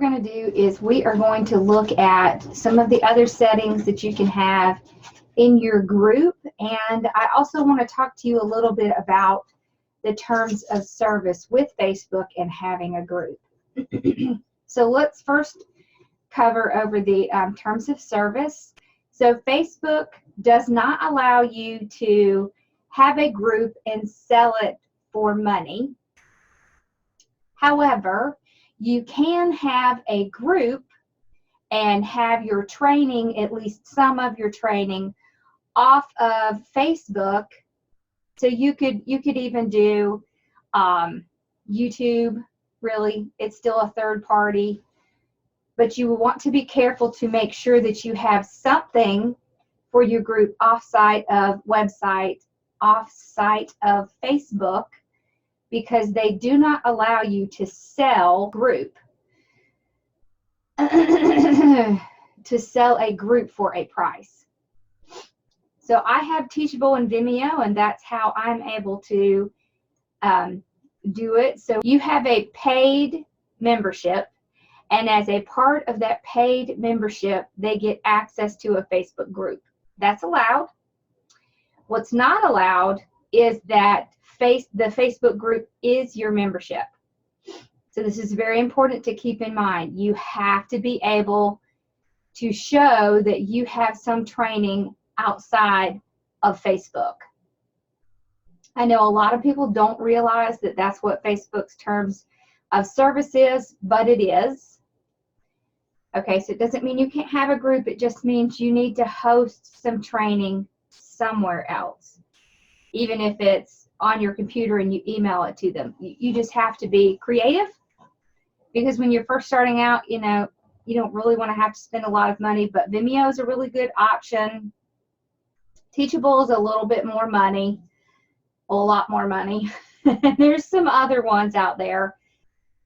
going to do is we are going to look at some of the other settings that you can have in your group, and I also want to talk to you a little bit about the terms of service with Facebook and having a group. So let's first cover over the terms of service. So Facebook does not allow you to have a group and sell it for money. However, you can have a group and have your training, at least some of your training, off of Facebook. So you could even do YouTube. Really, it's still a third party, but you want to be careful to make sure that you have something for your group off-site of Facebook, because they do not allow you to sell group to sell a group for a price. So I have Teachable and Vimeo, and that's how I'm able to do it. So you have a paid membership, and as a part of that paid membership, they get access to a Facebook group. That's allowed. What's not allowed is that the Facebook group is your membership. So this is very important to keep in mind. You have to be able to show that you have some training outside of Facebook. I know a lot of people don't realize that that's what Facebook's terms of service is, but it is. Okay, so it doesn't mean you can't have a group. It just means you need to host some training somewhere else, even if it's on your computer and you email it to them. You just have to be creative, because when you're first starting out, you don't really want to have to spend a lot of money, but Vimeo is a really good option. Teachable is a little bit more money, a lot more money. There's some other ones out there,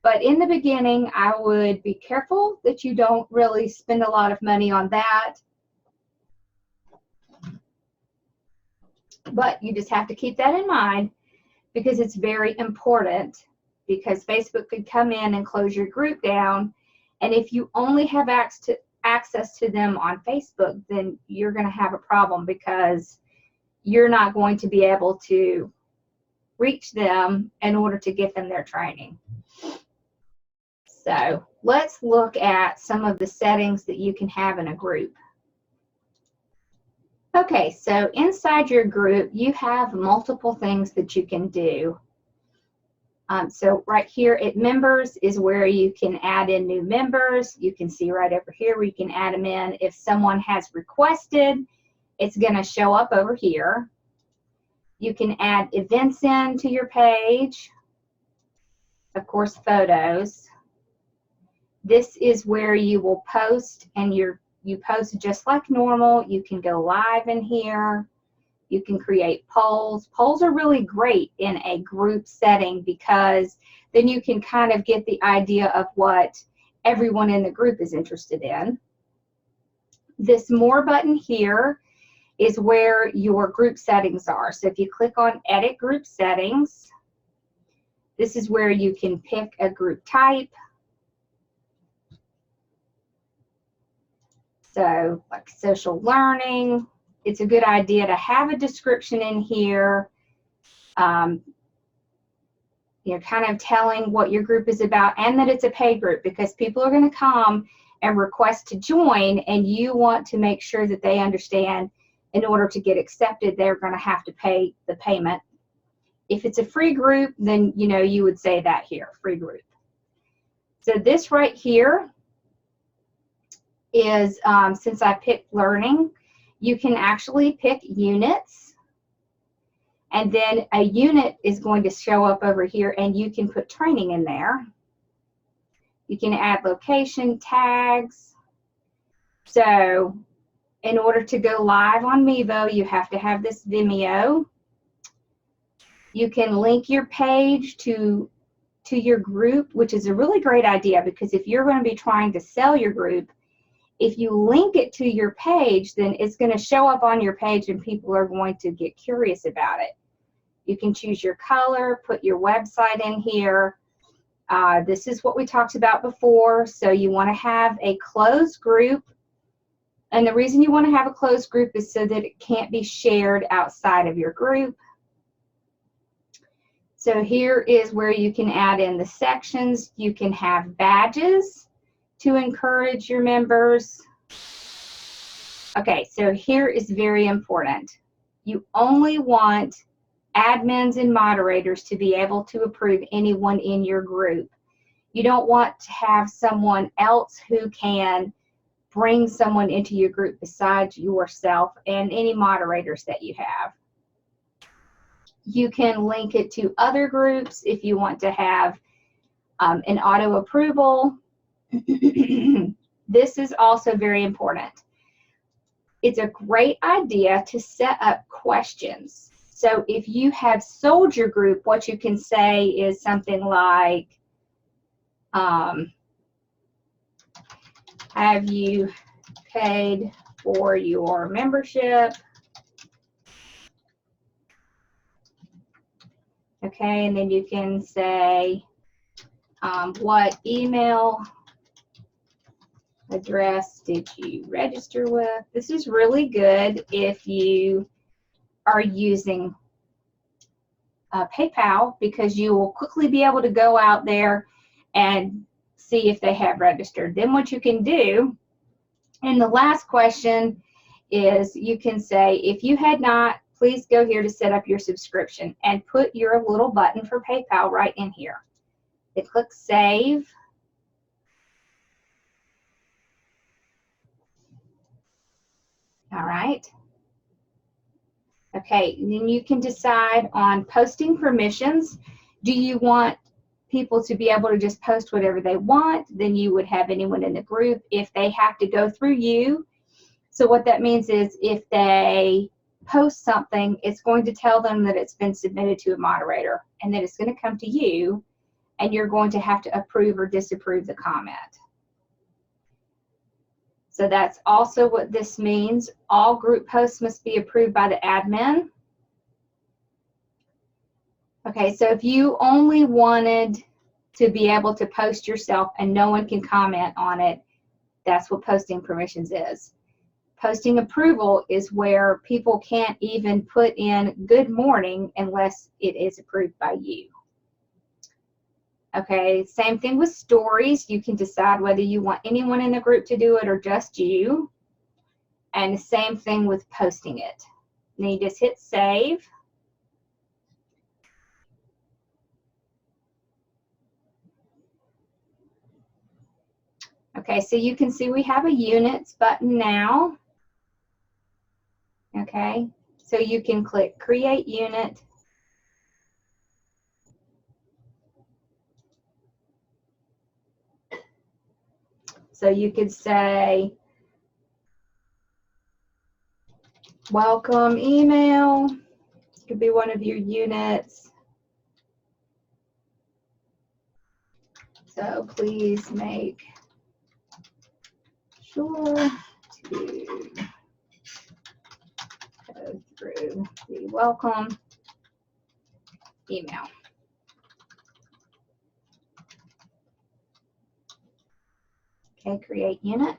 but in the beginning, I would be careful that you don't really spend a lot of money on that. But you just have to keep that in mind, because it's very important, because Facebook could come in and close your group down, and if you only have access to them on Facebook, then you're going to have a problem, because you're not going to be able to reach them in order to get them their training. So let's look at some of the settings that you can have in a group. Okay, so inside your group, you have multiple things that you can do. So right here at members is where you can add in new members. You can see right over here where you can add them in. If someone has requested, it's going to show up over here. You can add events into your page. Of course, photos. This is where you will post, and you post just like normal. You can go live in here. You can create polls. Polls are really great in a group setting, because then you can kind of get the idea of what everyone in the group is interested in. This more button here is where your group settings are. So if you click on Edit Group Settings, this is where you can pick a group type. So like social learning. It's a good idea to have a description in here, kind of telling what your group is about, and that it's a paid group, because people are going to come and request to join, and you want to make sure that they understand in order to get accepted, they're going to have to pay the payment. If it's a free group, then you would say that here, free group. So this right here is, since I picked learning, you can actually pick units, and then a unit is going to show up over here, and you can put training in there. You can add location tags. So in order to go live on Mevo, you have to have this Vimeo. You can link your page to your group, which is a really great idea, because if you're going to be trying to sell your group, if you link it to your page, then it's going to show up on your page and people are going to get curious about it. You can choose your color, put your website in here. This is what we talked about before. So you want to have a closed group. And the reason you want to have a closed group is so that it can't be shared outside of your group. So here is where you can add in the sections. You can have badges to encourage your members. Okay, so here is very important. You only want admins and moderators to be able to approve anyone in your group. You don't want to have someone else who can bring someone into your group besides yourself and any moderators that you have. You can link it to other groups if you want to have an auto approval. This is also very important. It's a great idea to set up questions. So if you have sold your group, what you can say is something like, have you paid for your membership? Okay, and then you can say, what email address did you register with? This is really good if you are using PayPal, because you will quickly be able to go out there and see if they have registered. Then what you can do, and the last question is, you can say, if you had not, please go here to set up your subscription, and put your little button for PayPal right in here. Then click Save. All right. Okay, then you can decide on posting permissions. Do you want people to be able to just post whatever they want? Then you would have anyone in the group. If they have to go through you, so what that means is if they post something, it's going to tell them that it's been submitted to a moderator, and then it's going to come to you, and you're going to have to approve or disapprove the comment. So that's also what this means. All group posts must be approved by the admin. Okay, so if you only wanted to be able to post yourself and no one can comment on it, that's what posting permissions is. Posting approval is where people can't even put in good morning unless it is approved by you. Okay, same thing with stories. You can decide whether you want anyone in the group to do it or just you. And the same thing with posting it. Then you just hit save. Okay, so you can see we have a units button now. Okay, so you can click create unit. So you could say, welcome email. It could be one of your units. So please make sure to go through the welcome email. Okay, create unit.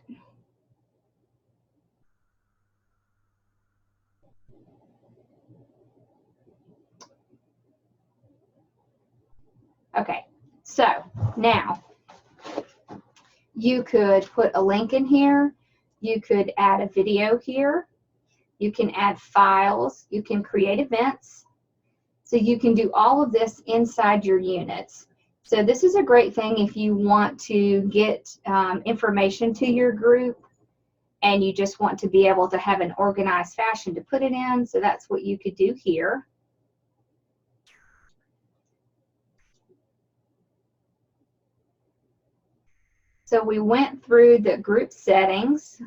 Okay, so now you could put a link in here. You could add a video here. You can add files. You can create events. So you can do all of this inside your units. So this is a great thing if you want to get information to your group and you just want to be able to have an organized fashion to put it in. So that's what you could do here. So we went through the group settings.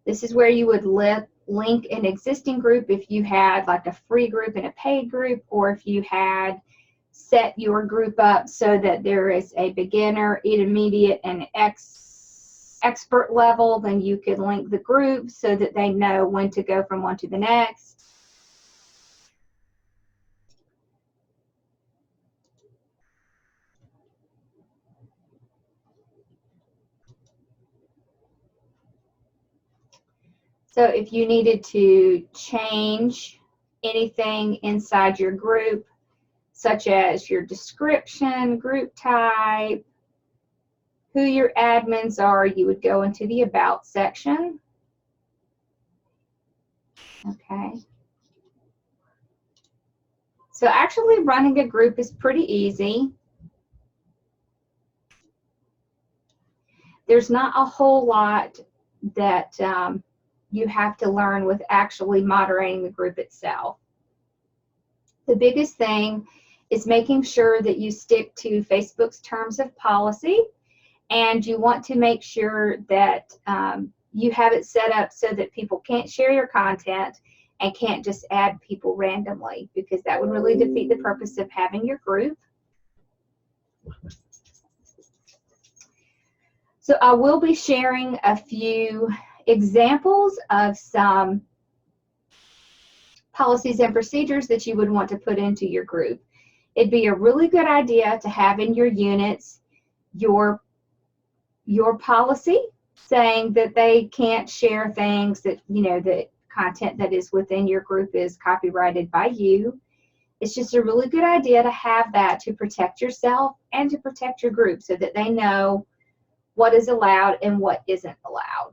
This is where you would link an existing group if you had like a free group and a paid group, or if you had set your group up so that there is a beginner, intermediate, and expert level, then you could link the group so that they know when to go from one to the next. So if you needed to change anything inside your group, such as your description, group type, who your admins are, you would go into the About section. Okay. So actually running a group is pretty easy. There's not a whole lot that you have to learn with actually moderating the group itself. The biggest thing is making sure that you stick to Facebook's terms of policy, and you want to make sure that you have it set up so that people can't share your content and can't just add people randomly, because that would really defeat the purpose of having your group. So I will be sharing a few examples of some policies and procedures that you would want to put into your group. It'd be a really good idea to have in your units your policy saying that they can't share things that, the content that is within your group is copyrighted by you. It's just a really good idea to have that to protect yourself and to protect your group so that they know what is allowed and what isn't allowed.